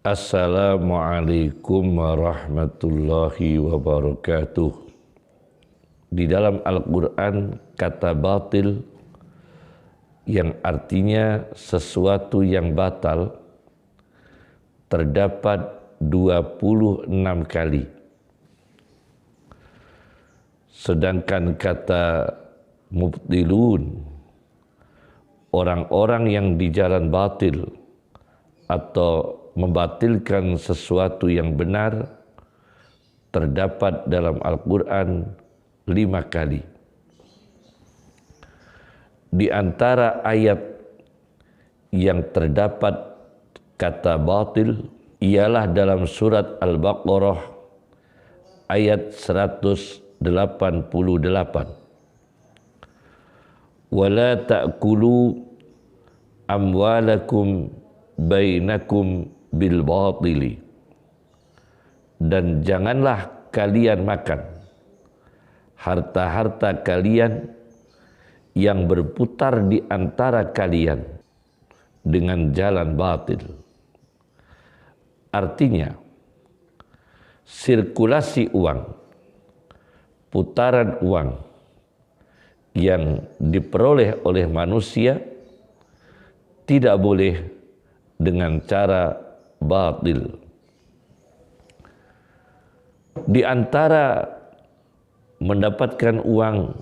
Assalamualaikum warahmatullahi wabarakatuh. Di dalam Al-Quran kata batil yang artinya sesuatu yang batal terdapat 26 kali. Sedangkan kata mubtilun, orang-orang yang di jalan batil atau membatilkan sesuatu yang benar, terdapat dalam Al-Quran 5 kali. Di antara ayat yang terdapat kata batil ialah dalam surat Al-Baqarah ayat 188. Wala ta'kulu amwalakum bainakum bil batili, dan janganlah kalian makan harta-harta kalian yang berputar di antara kalian dengan jalan batil. Artinya, sirkulasi uang, putaran uang yang diperoleh oleh manusia tidak boleh dengan cara batil. Di antara mendapatkan uang,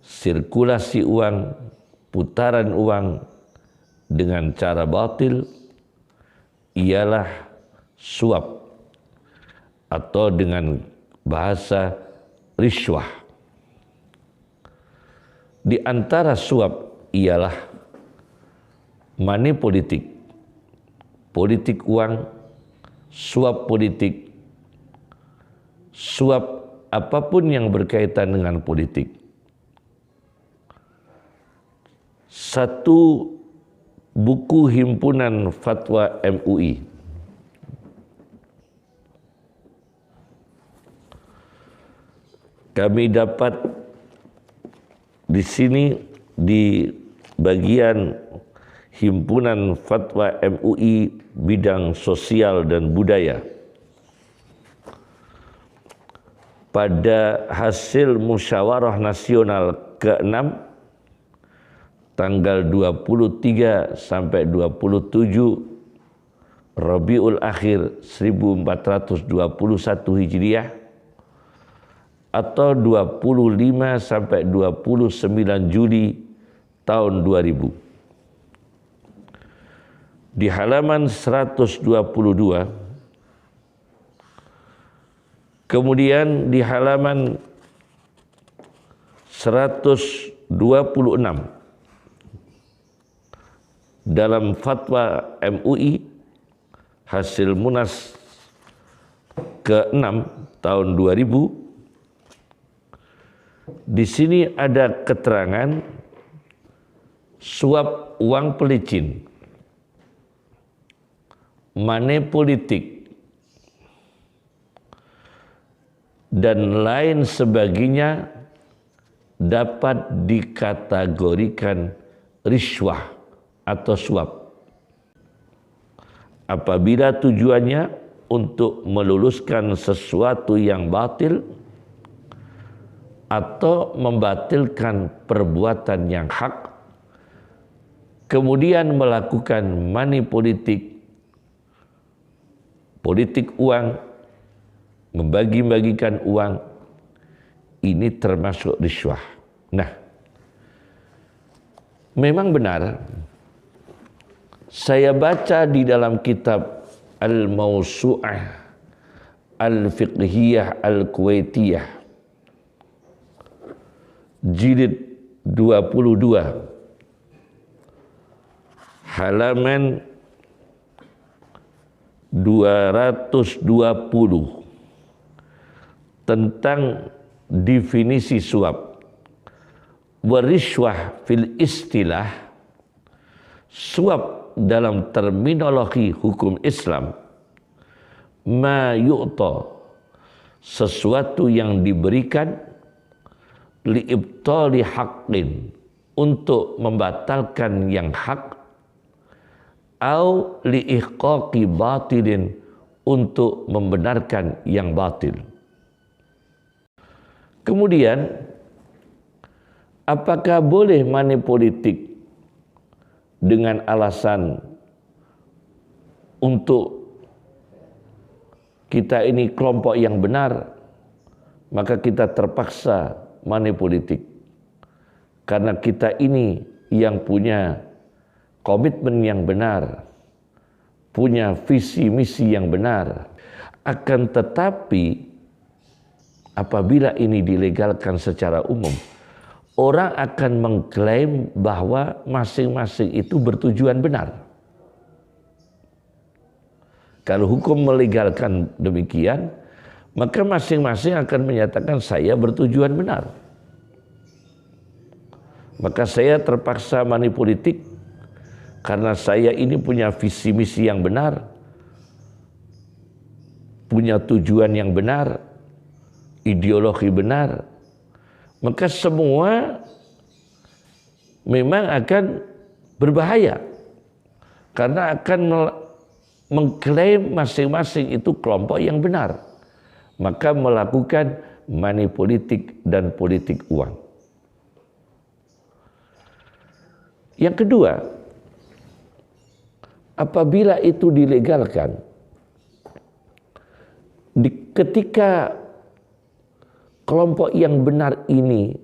sirkulasi uang, putaran uang dengan cara batil ialah suap atau dengan bahasa riswah. Di antara suap ialah money politik, politik uang, suap politik, suap apapun yang berkaitan dengan politik. Satu buku himpunan fatwa MUI kami dapat di sini di bagian himpunan fatwa MUI bidang sosial dan budaya. Pada hasil musyawarah nasional ke-6 tanggal 23 sampai 27 Rabiul Akhir 1421 Hijriah atau 25 sampai 29 Juli tahun 2000. Di halaman 122, kemudian di halaman 126 dalam fatwa MUI hasil Munas ke-6 tahun 2000, di sini ada keterangan suap uang pelicin, money politik, dan lain sebagainya dapat dikategorikan riswah atau suap apabila tujuannya untuk meluluskan sesuatu yang batil atau membatilkan perbuatan yang hak, kemudian melakukan money politik, politik uang, membagi-bagikan uang, ini termasuk riswah. Nah, memang benar, saya baca di dalam kitab Al-Mawsu'ah Al-Fiqhiyah Al-Kuwaitiyah jilid 22 halaman 220 tentang definisi suap. Wariswah fil istilah, suap dalam terminologi hukum Islam, ma yu'ta, sesuatu yang diberikan, liibtali haqqin, untuk membatalkan yang hak, au liihqaqi batilin, untuk membenarkan yang batil. Kemudian, apakah boleh money politik dengan alasan untuk kita ini kelompok yang benar, maka kita terpaksa money politik karena kita ini yang punya komitmen yang benar, punya visi misi yang benar. Akan tetapi apabila ini dilegalkan secara umum, orang akan mengklaim bahwa masing-masing itu bertujuan benar. Kalau hukum melegalkan demikian, maka masing-masing akan menyatakan saya bertujuan benar. Maka saya terpaksa money politik karena saya ini punya visi misi yang benar, punya tujuan yang benar, ideologi benar. Maka semua memang akan berbahaya karena akan mengklaim masing-masing itu kelompok yang benar, maka melakukan money politik dan politik uang. Yang kedua, apabila itu dilegalkan, ketika kelompok yang benar ini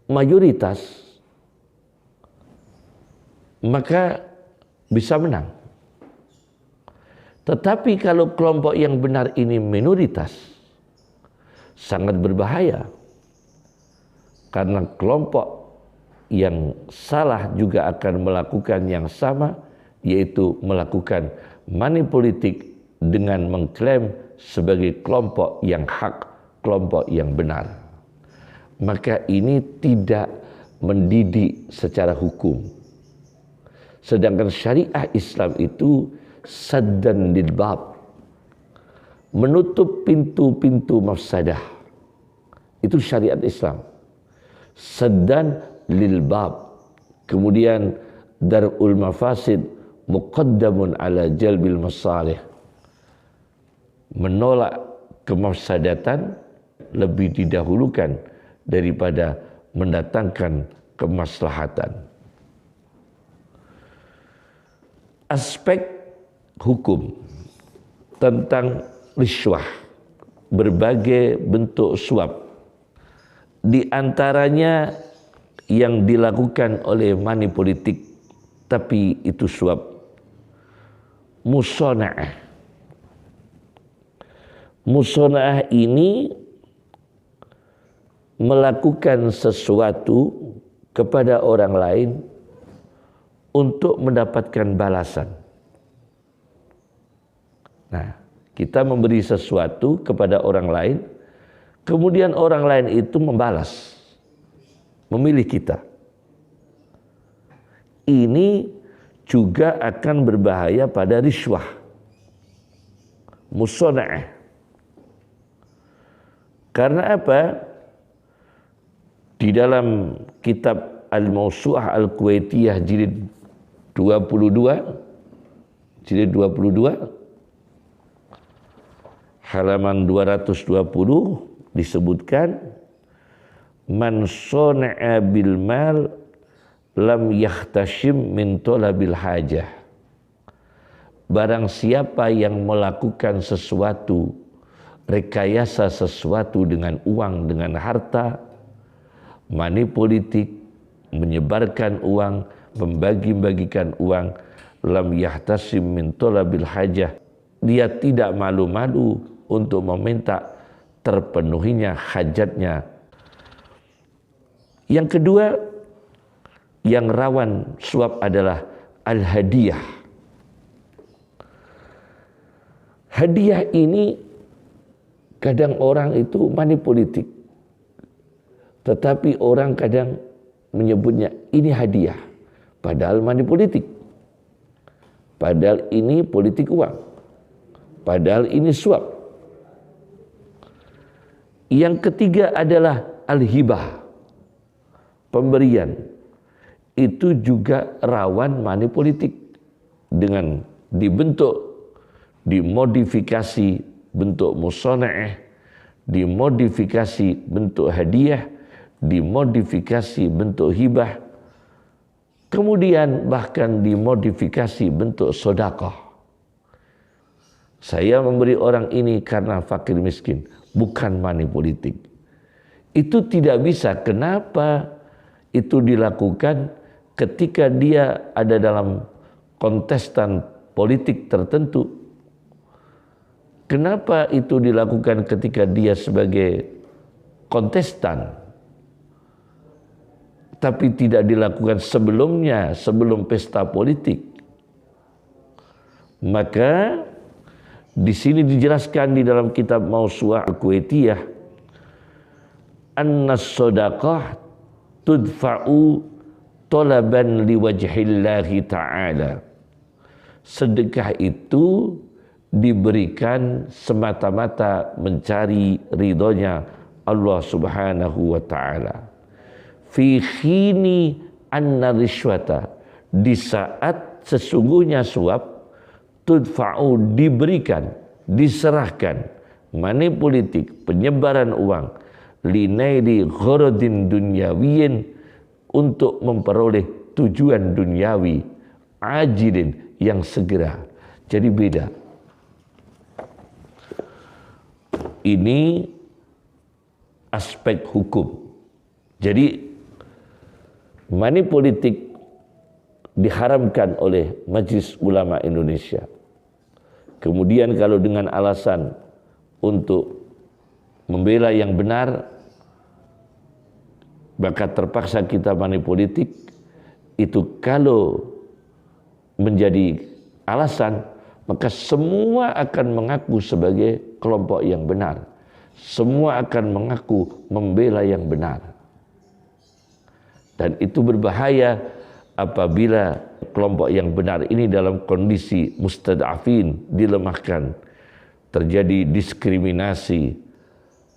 mayoritas, maka bisa menang. Tetapi kalau kelompok yang benar ini minoritas, sangat berbahaya. Karena kelompok yang salah juga akan melakukan yang sama, yaitu melakukan money politik dengan mengklaim sebagai kelompok yang hak, kelompok yang benar. Maka ini tidak mendidik secara hukum. Sedangkan syariah Islam itu saddan lil bab, menutup pintu-pintu mafsadah. Itu syariat Islam. Saddan lil bab. Kemudian darul mafasid muqaddamun ala jalbil masalih. Menolak kemafsadatan lebih didahulukan daripada mendatangkan kemaslahatan. Aspek hukum tentang riswah, berbagai bentuk suap, di antaranya yang dilakukan oleh money politik tapi itu suap, musona'ah. Musona'ah ini melakukan sesuatu kepada orang lain untuk mendapatkan balasan. Nah, kita memberi sesuatu kepada orang lain, kemudian orang lain itu membalas, memilih kita. Ini juga akan berbahaya pada riswah, musona'ah. Karena apa? Di dalam kitab Al-Mawsu'ah Al-Kuwaitiyah jilid 22, halaman 220 disebutkan, man sona'a bil mal lam yahtashim min talabil hajah. Barang siapa yang melakukan sesuatu, rekayasa sesuatu dengan uang, dengan harta, money politik, menyebarkan uang, membagi-bagikan uang, lam yahtasim min talabil hajah. Dia tidak malu-malu untuk meminta terpenuhinya hajatnya. Yang kedua, yang rawan suap adalah al-hadiyah. Hadiah ini kadang orang itu money politik, tetapi orang kadang menyebutnya ini hadiah, padahal money politik, padahal ini politik uang, padahal ini suap. Yang ketiga adalah al-hibah, pemberian. Itu juga rawan money politik. dengan dibentuk, dimodifikasi bentuk musona'ah, dimodifikasi bentuk hadiah, dimodifikasi bentuk hibah, kemudian bahkan dimodifikasi bentuk sedekah. Saya memberi orang ini karena fakir miskin, bukan money politik. Itu tidak bisa. Kenapa itu dilakukan ketika dia ada dalam kontestan politik tertentu? Kenapa itu dilakukan ketika dia sebagai kontestan, tapi tidak dilakukan sebelumnya, sebelum pesta politik? Maka di sini dijelaskan di dalam kitab Mawsu'ah Al-Kuwaitiyah, anna shadaqah tudfa'u talaban liwajhillahi ta'ala. Sedekah itu diberikan semata-mata mencari ridhonya Allah Subhanahu wa ta'ala. Fi khini anna rishwata, di saat sesungguhnya suap, tudfa'u diberikan, diserahkan, money politik, penyebaran uang, linaili gharadin dunyawiyin, untuk memperoleh tujuan duniawi, ajilin, yang segera. Jadi beda. Ini aspek hukum. Jadi money politik diharamkan oleh Majelis Ulama Indonesia. Kemudian kalau dengan alasan untuk membela yang benar, maka terpaksa kita money politik. Itu kalau menjadi alasan, maka semua akan mengaku sebagai kelompok yang benar. Semua akan mengaku membela yang benar. Dan itu berbahaya apabila kelompok yang benar ini dalam kondisi mustad'afin, dilemahkan, terjadi diskriminasi,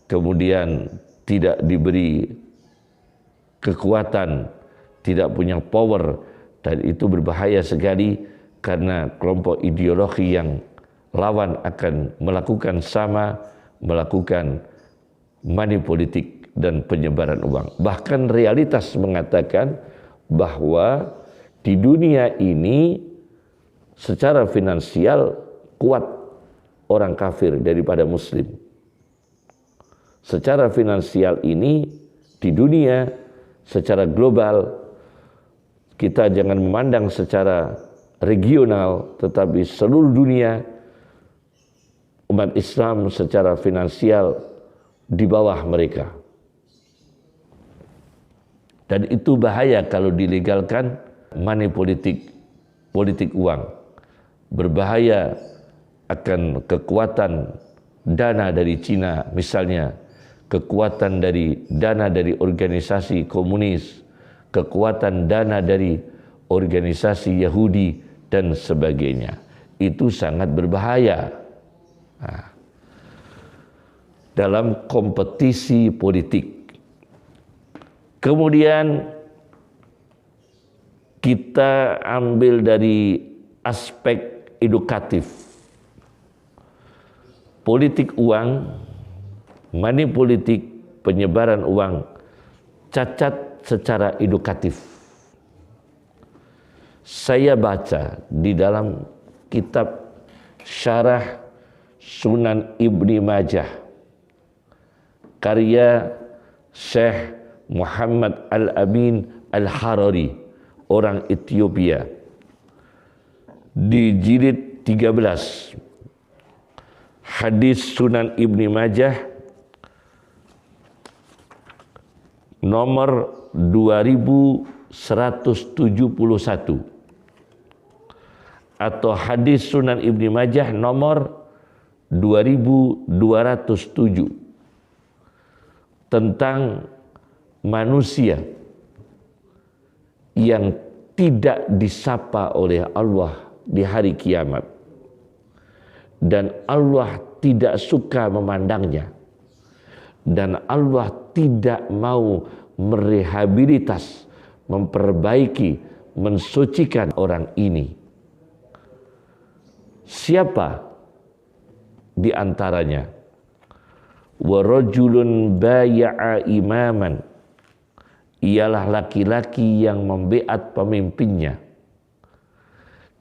kemudian tidak diberi kekuatan, tidak punya power, dan itu berbahaya sekali karena kelompok ideologi yang lawan akan melakukan sama, melakukan money politik dan penyebaran uang. Bahkan realitas mengatakan bahwa di dunia ini secara finansial kuat orang kafir daripada muslim. Secara finansial ini di dunia secara global, kita jangan memandang secara regional, tetapi seluruh dunia umat Islam secara finansial di bawah mereka. Dan itu bahaya kalau dilegalkan money politik, politik uang. Berbahaya akan kekuatan dana dari Cina misalnya, kekuatan dari dana dari organisasi komunis, kekuatan dana dari organisasi Yahudi dan sebagainya. Itu sangat berbahaya. Nah, dalam kompetisi politik. Kemudian kita ambil dari aspek edukatif. Politik uang, money politik, penyebaran uang, cacat secara edukatif. Saya baca di dalam kitab Syarah Sunan Ibni Majah, karya Syekh Muhammad Al-Amin Al-Harari, orang Ethiopia, di jilid 13, hadis Sunan Ibni Majah nomor 2171 atau hadis Sunan Ibni Majah nomor 2207 tentang manusia yang tidak disapa oleh Allah di hari kiamat dan Allah tidak suka memandangnya dan Allah tidak mau merehabilitas, memperbaiki, mensucikan orang ini. Siapa di antaranya? Wa rajulun baya'a imaman, ialah laki-laki yang membeat pemimpinnya.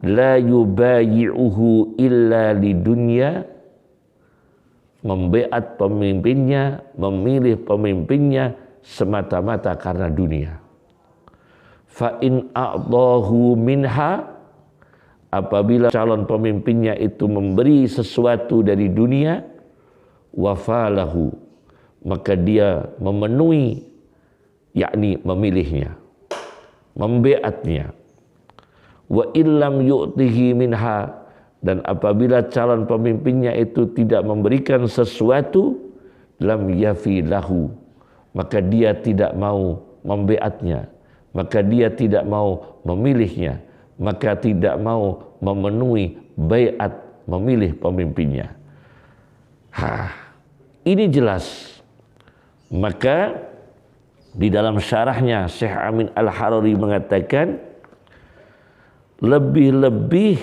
La yubayi'uhu illa lidunya, membeat pemimpinnya, memilih pemimpinnya semata-mata karena dunia. Fa in a'dahu minha, apabila calon pemimpinnya itu memberi sesuatu dari dunia, wafalahu, maka dia memenuhi, yakni memilihnya, membeatnya. Wa illam yu'tihi minha, dan apabila calon pemimpinnya itu tidak memberikan sesuatu, lam yafi lahu, maka dia tidak mau membeatnya, maka dia tidak mau memilihnya, maka tidak mau memenuhi baiat memilih pemimpinnya. Ini jelas. Maka di dalam syarahnya Syekh Amin Al-Harari mengatakan, lebih-lebih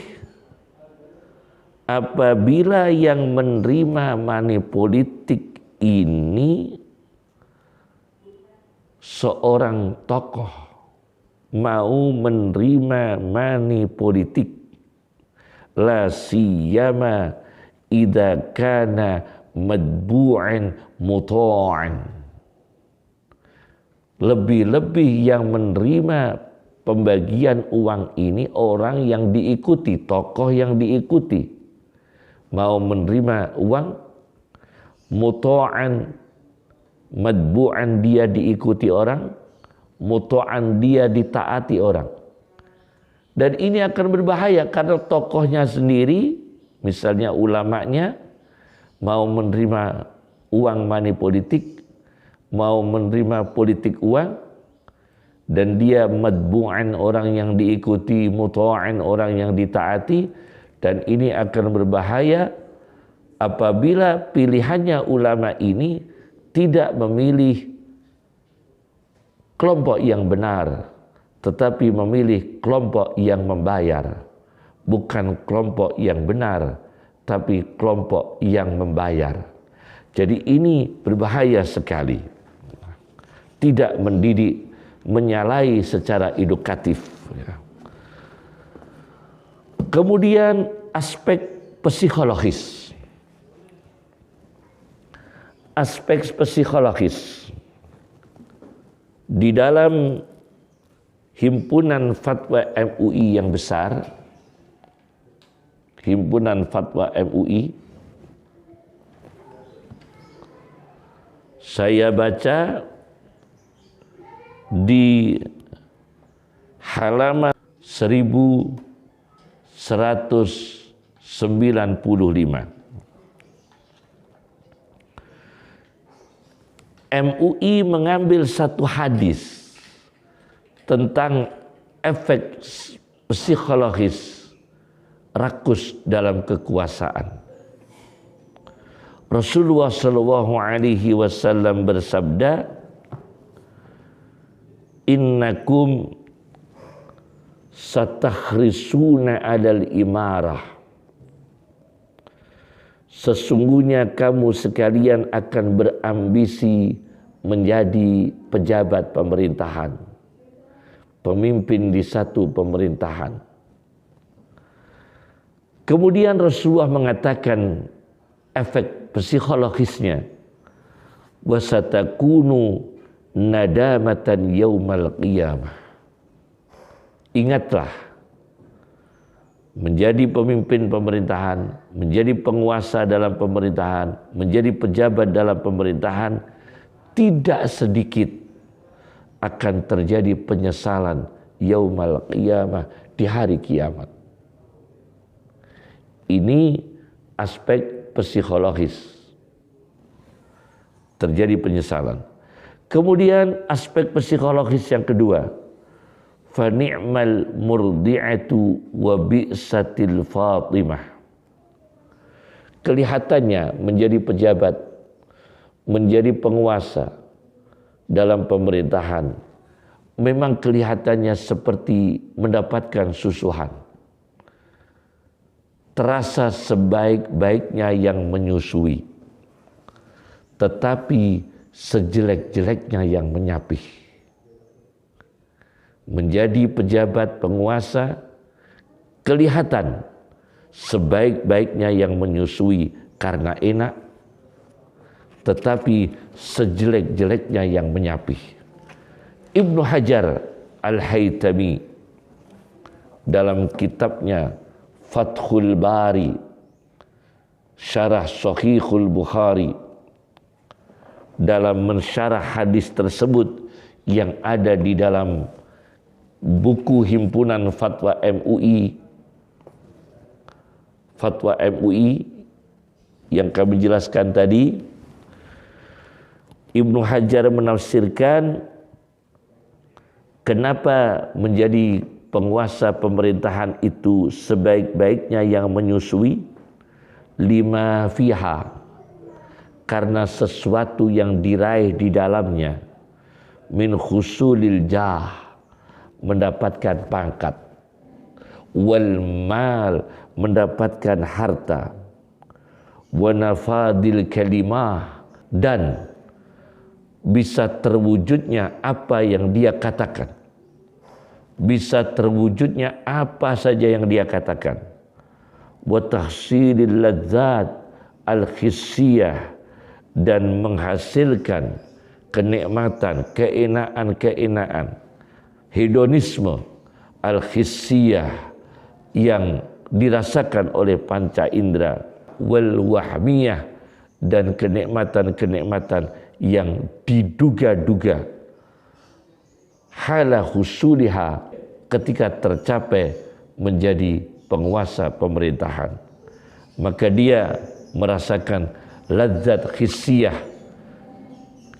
apabila yang menerima money politik ini seorang tokoh mau menerima money politik, la siyama idza kana madbu'an muta'an, lebih-lebih yang menerima pembagian uang ini orang yang diikuti, tokoh yang diikuti, mau menerima uang muta'an, madbu'an dia diikuti orang, muta'an dia ditaati orang. Dan ini akan berbahaya karena tokohnya sendiri, misalnya ulamanya, mau menerima uang money politik, mau menerima politik uang, dan dia madbu'an orang yang diikuti, muta'an orang yang ditaati, dan ini akan berbahaya apabila pilihannya ulama ini tidak memilih kelompok yang benar, tetapi memilih kelompok yang membayar, bukan kelompok yang benar, tapi kelompok yang membayar. Jadi ini berbahaya sekali. Tidak mendidik, menyalahi secara edukatif. Kemudian aspek psikologis. Aspek psikologis. Di dalam himpunan fatwa MUI yang besar, himpunan fatwa MUI, saya baca di halaman 1195. MUI mengambil satu hadis tentang efek psikologis rakus dalam kekuasaan. Rasulullah Shallallahu Alaihi Wasallam bersabda, innakum satakhrisuna alal imarah, sesungguhnya kamu sekalian akan berambisi menjadi pejabat pemerintahan, pemimpin di satu pemerintahan. Kemudian Rasulullah mengatakan efek psikologisnya, wasatakunu nadamatan yaumal qiyamah. Ingatlah, menjadi pemimpin pemerintahan, menjadi penguasa dalam pemerintahan, menjadi pejabat dalam pemerintahan, tidak sedikit akan terjadi penyesalan yaumal qiyamah, di hari kiamat. Ini aspek psikologis, terjadi penyesalan. Kemudian aspek psikologis yang kedua, fa ni'mal murdi'atu wa bi'satil fatimah. Kelihatannya menjadi pejabat, menjadi penguasa dalam pemerintahan, memang kelihatannya seperti mendapatkan susuhan. terasa sebaik-baiknya yang menyusui, tetapi sejelek-jeleknya yang menyapih. Menjadi pejabat penguasa kelihatan sebaik-baiknya yang menyusui karena enak, tetapi sejelek-jeleknya yang menyapih. Ibnu Hajar Al-Haytami dalam kitabnya Fathul Bari, Syarah Sahihul Bukhari, dalam mensyarah hadis tersebut yang ada di dalam buku himpunan fatwa MUI, fatwa MUI yang kami jelaskan tadi, Ibnu Hajar menafsirkan kenapa menjadi penguasa pemerintahan itu sebaik-baiknya yang menyusui, lima fiha, karena sesuatu yang diraih di dalamnya, min khusulil jah, mendapatkan pangkat, wal mal, mendapatkan harta, wa nafadil kalimah, dan bisa terwujudnya apa yang dia katakan, bisa terwujudnya apa saja yang dia katakan, wa tahsilil ladzat al-khissiyah, dan menghasilkan kenikmatan, keenaan-keenaan, hedonisme al-khissiyah yang dirasakan oleh panca indera, wal wahmiyah, dan kenikmatan-kenikmatan yang diduga-duga, hala husuliha, ketika tercapai menjadi penguasa pemerintahan. Maka dia merasakan ladzat khissiyah,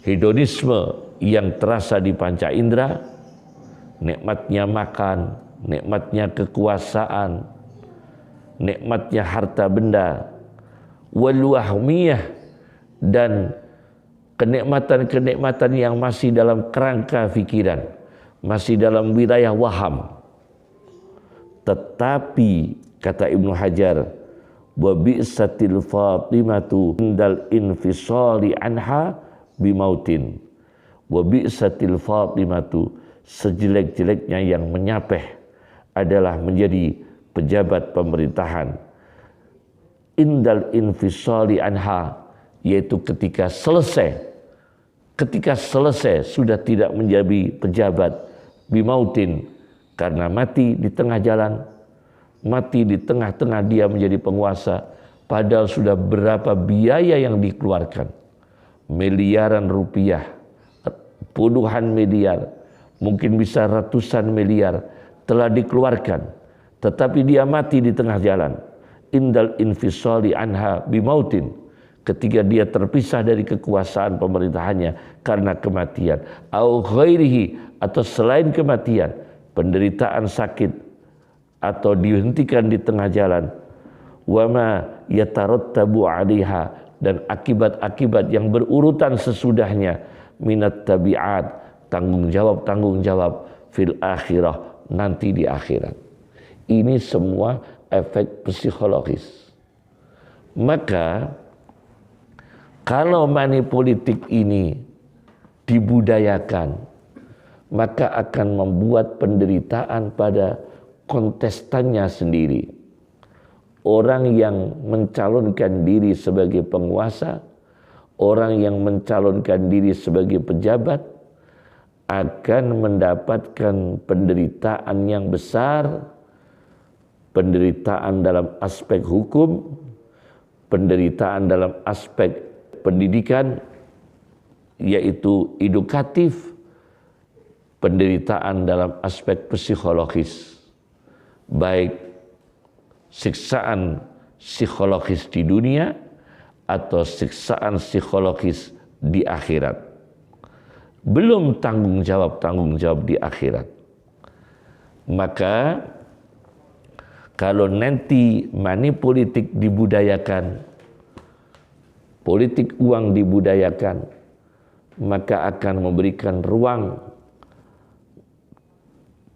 hedonisme yang terasa di panca indera, nikmatnya makan, nikmatnya kekuasaan, nikmatnya harta benda, wal wahmiyah, dan kenikmatan-kenikmatan yang masih dalam kerangka pikiran, masih dalam wilayah waham. Tetapi kata Ibnu Hajar, wa bi'satil Fatimatu indal infisali anha bimautin, wa bi'satil Fatimatu, sejelek-jeleknya yang menyapeh adalah menjadi pejabat pemerintahan, indal infisali anha, yaitu ketika selesai sudah tidak menjadi pejabat, bimautin, karena mati di tengah jalan, mati di tengah-tengah dia menjadi penguasa, padahal sudah berapa biaya yang dikeluarkan, miliaran rupiah, puluhan miliar, mungkin bisa ratusan miliar telah dikeluarkan, tetapi dia mati di tengah jalan, indal infisali anha bimautin, ketika dia terpisah dari kekuasaan pemerintahannya karena kematian, au ghairihi, atau selain kematian, penderitaan sakit, atau dihentikan di tengah jalan, wama yatarattabu 'alaiha, dan akibat-akibat yang berurutan sesudahnya, minat tabiat, tanggung jawab fil akhirah, nanti di akhirat. Ini semua efek psikologis. Maka kalau money politik ini dibudayakan, maka akan membuat penderitaan pada kontestannya sendiri. Orang yang mencalonkan diri sebagai penguasa, orang yang mencalonkan diri sebagai pejabat, akan mendapatkan penderitaan yang besar, penderitaan dalam aspek hukum, penderitaan dalam aspek pendidikan, yaitu edukatif, penderitaan dalam aspek psikologis, baik siksaan psikologis di dunia atau siksaan psikologis di akhirat. Belum tanggung jawab di akhirat. Maka kalau nanti money politik dibudayakan, politik uang dibudayakan, maka akan memberikan ruang,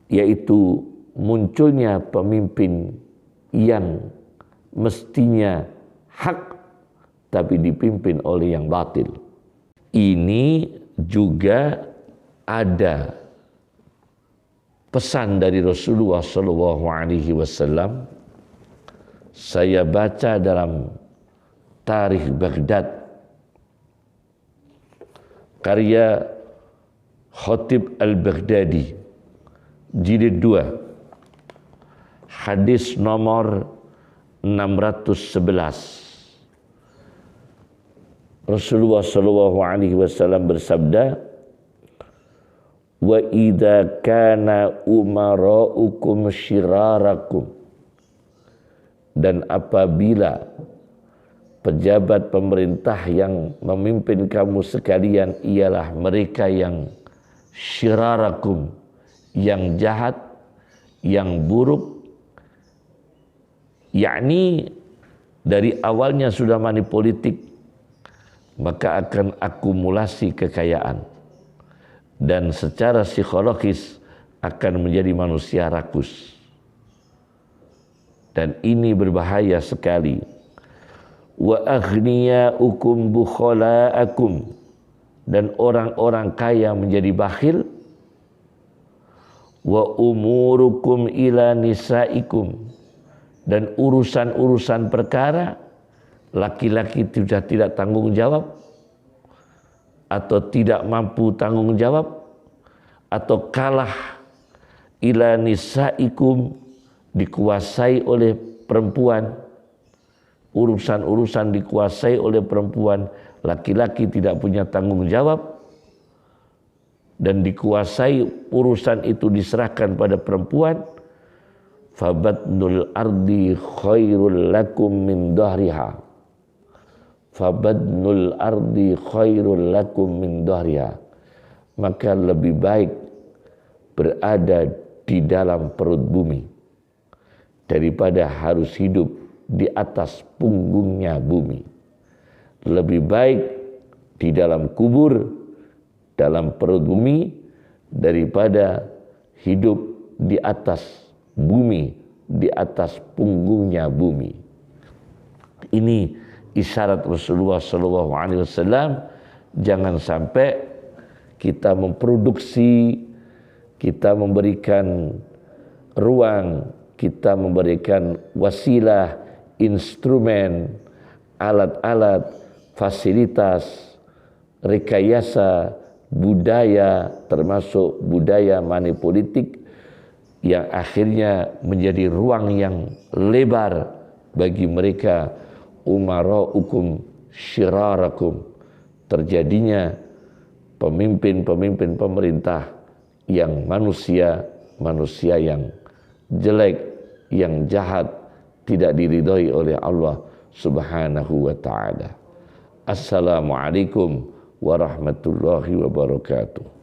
yaitu munculnya pemimpin yang mestinya hak tapi dipimpin oleh yang batil. Ini juga ada pesan dari Rasulullah SAW. Saya baca dalam Tarikh Baghdad karya Khatib Al-Baghdadi jilid 2 hadis nomor 611. Rasulullah SAW bersabda, wa idza kana umara'ukum syirarakum, dan apabila pejabat pemerintah yang memimpin kamu sekalian ialah mereka yang syirarakum, yang jahat, yang buruk, yakni dari awalnya sudah money politik, maka akan akumulasi kekayaan dan secara psikologis akan menjadi manusia rakus. Dan ini berbahaya sekali. Wa aghniyaukum bukhalaakum, dan orang-orang kaya menjadi bakhil. Wa umurukum ila nisaikum, dan urusan-urusan perkara laki-laki sudah tidak tanggung jawab atau tidak mampu tanggung jawab atau kalah, ila nisaikum, dikuasai oleh perempuan, urusan-urusan dikuasai oleh perempuan, laki-laki tidak punya tanggung jawab dan dikuasai, urusan itu diserahkan pada perempuan. Fabadnul ardi khairul lakum min dahriha, fabadnul ardi khairul lakum min dahriha, maka lebih baik berada di dalam perut bumi daripada harus hidup di atas punggungnya bumi. Lebih baik di dalam kubur, dalam perut bumi, daripada hidup di atas bumi, di atas punggungnya bumi. Ini isyarat Rasulullah SAW. Jangan sampai kita memproduksi, kita memberikan ruang, kita memberikan wasilah, instrumen, alat-alat, fasilitas, rekayasa, budaya, termasuk budaya money politik, yang akhirnya menjadi ruang yang lebar bagi mereka umara'ukum syirarakum, terjadinya pemimpin-pemimpin pemerintah yang manusia yang jelek, yang jahat, tidak diridhoi oleh Allah Subhanahu wa ta'ala. Assalamualaikum warahmatullahi wabarakatuh.